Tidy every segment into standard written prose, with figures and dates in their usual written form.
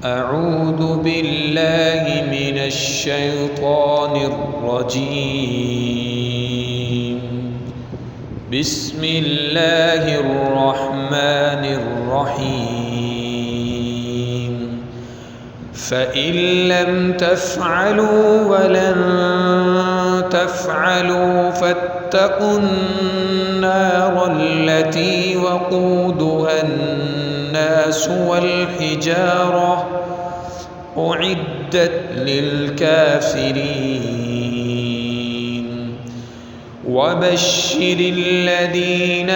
أعوذ بالله من الشيطان الرجيم. بسم الله الرحمن الرحيم. فإن لم تفعلوا ولن تفعلوا فاتقوا النار التي وقودها الناس والحجارة أعدت للكافرين. وبشر الذين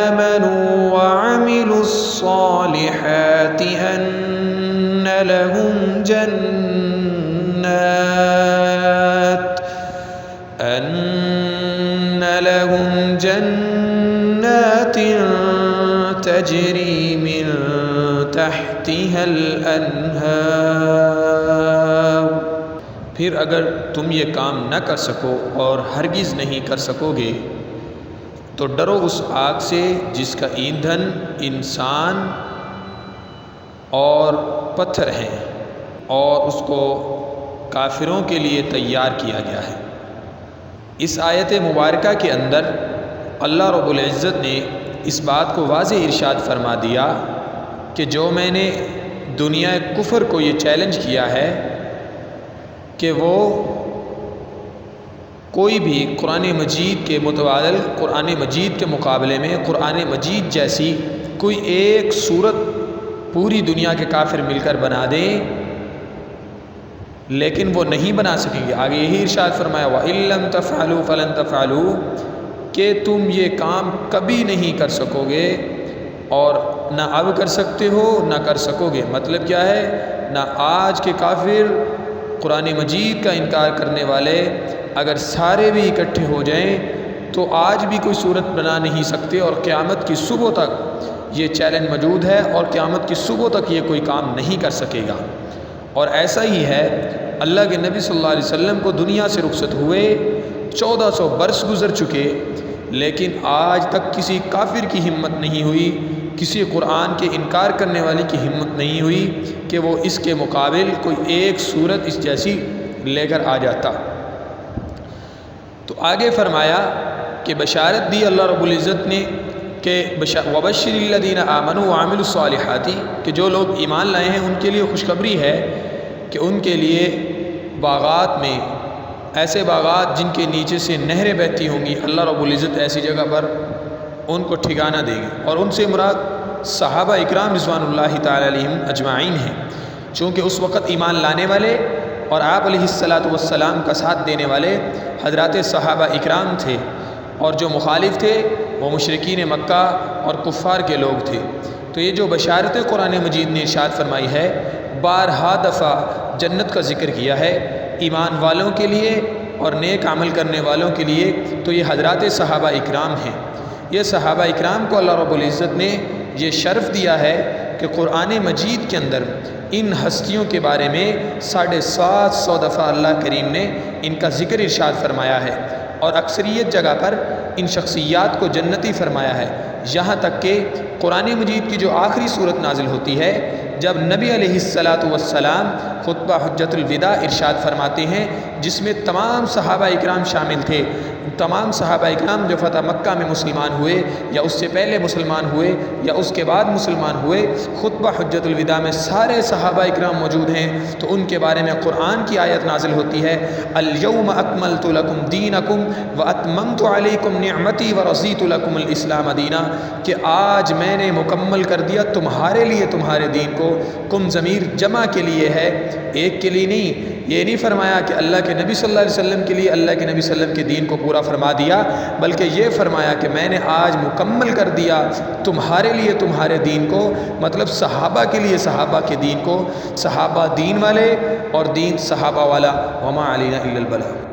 آمنوا وعملوا الصالحات أن لهم جنات تجري من تحتها الانہار. پھر اگر تم یہ کام نہ کر سکو اور ہرگز نہیں کر سکو گے تو ڈرو اس آگ سے جس کا ایندھن انسان اور پتھر ہیں اور اس کو کافروں کے لیے تیار کیا گیا ہے. اس آیت مبارکہ کے اندر اللہ رب العزت نے اس بات کو واضح ارشاد فرما دیا کہ جو میں نے دنیا کفر کو یہ چیلنج کیا ہے کہ وہ کوئی بھی قرآن مجید کے متبادل قرآن مجید کے مقابلے میں قرآن مجید جیسی کوئی ایک صورت پوری دنیا کے کافر مل کر بنا دیں لیکن وہ نہیں بنا سکیں گے. آگے یہی ارشاد فرمایا وَإِن لَّمْ تَفْعَلُوا فَلَن تَفْعَلُوا کہ تم یہ کام کبھی نہیں کر سکو گے اور نہ اب کر سکتے ہو نہ کر سکو گے. مطلب کیا ہے؟ نہ آج کے کافر قرآن مجید کا انکار کرنے والے اگر سارے بھی اکٹھے ہو جائیں تو آج بھی کوئی صورت بنا نہیں سکتے اور قیامت کی صبح تک یہ چیلنج موجود ہے اور قیامت کی صبح تک یہ کوئی کام نہیں کر سکے گا. اور ایسا ہی ہے اللہ کے نبی صلی اللہ علیہ وسلم کو دنیا سے رخصت ہوئے 1400 برس گزر چکے لیکن آج تک کسی کافر کی ہمت نہیں ہوئی، کسی قرآن کے انکار کرنے والے کی ہمت نہیں ہوئی کہ وہ اس کے مقابل کوئی ایک صورت اس جیسی لے کر آ جاتا. تو آگے فرمایا کہ بشارت دی اللہ رب العزت نے کہ وبشر الذین آمنوا وعملوا الصالحات کہ جو لوگ ایمان لائے ہیں ان کے لیے خوشخبری ہے کہ ان کے لیے باغات میں ایسے باغات جن کے نیچے سے نہریں بہتی ہوں گی، اللہ رب العزت ایسی جگہ پر ان کو ٹھکانہ دے گی. اور ان سے مراد صحابہ اکرام رضوان اللہ تعالی علیہم اجمعین ہیں، چونکہ اس وقت ایمان لانے والے اور آپ علیہ السلام کا ساتھ دینے والے حضرات صحابہ اکرام تھے اور جو مخالف تھے وہ مشرکین مکہ اور کفار کے لوگ تھے. تو یہ جو بشارت قرآن مجید نے ارشاد فرمائی ہے بارہا دفعہ جنت کا ذکر کیا ہے ایمان والوں کے لیے اور نیک عمل کرنے والوں کے لیے. تو یہ حضرات صحابہ اکرام ہیں. یہ صحابہ اکرام کو اللہ رب العزت نے یہ شرف دیا ہے کہ قرآن مجید کے اندر ان ہستیوں کے بارے میں 750 دفعہ اللہ کریم نے ان کا ذکر ارشاد فرمایا ہے اور اکثریت جگہ پر ان شخصیات کو جنتی فرمایا ہے. یہاں تک کہ قرآن مجید کی جو آخری صورت نازل ہوتی ہے جب نبی علیہ السلام خطبہ حجۃ الوداع ارشاد فرماتے ہیں جس میں تمام صحابہ اکرام شامل تھے، تمام صحابہ اکرام جو فتح مکہ میں مسلمان ہوئے یا اس سے پہلے مسلمان ہوئے یا اس کے بعد مسلمان ہوئے، خطبہ حجۃ الوداع میں سارے صحابہ اکرام موجود ہیں. تو ان کے بارے میں قرآن کی آیت نازل ہوتی ہے الیوم اکملت لکم دینکم واتممت علیکم نعمتی ورضیت لکم الاسلام دینا کہ آج میں نے مکمل کر دیا تمہارے لیے تمہارے دین کو. کم ضمیر جمع کے لیے ہے، ایک کے لیے نہیں. یہ نہیں فرمایا کہ اللہ کے نبی صلی اللہ علیہ وسلم کے لیے اللہ کے نبی صلی اللہ علیہ وسلم کے دین کو پورا فرما دیا، بلکہ یہ فرمایا کہ میں نے آج مکمل کر دیا تمہارے لیے تمہارے دین کو. مطلب صحابہ کے لیے صحابہ کے دین کو، صحابہ دین والے اور دین صحابہ والا. وما علینا الا البلاغ.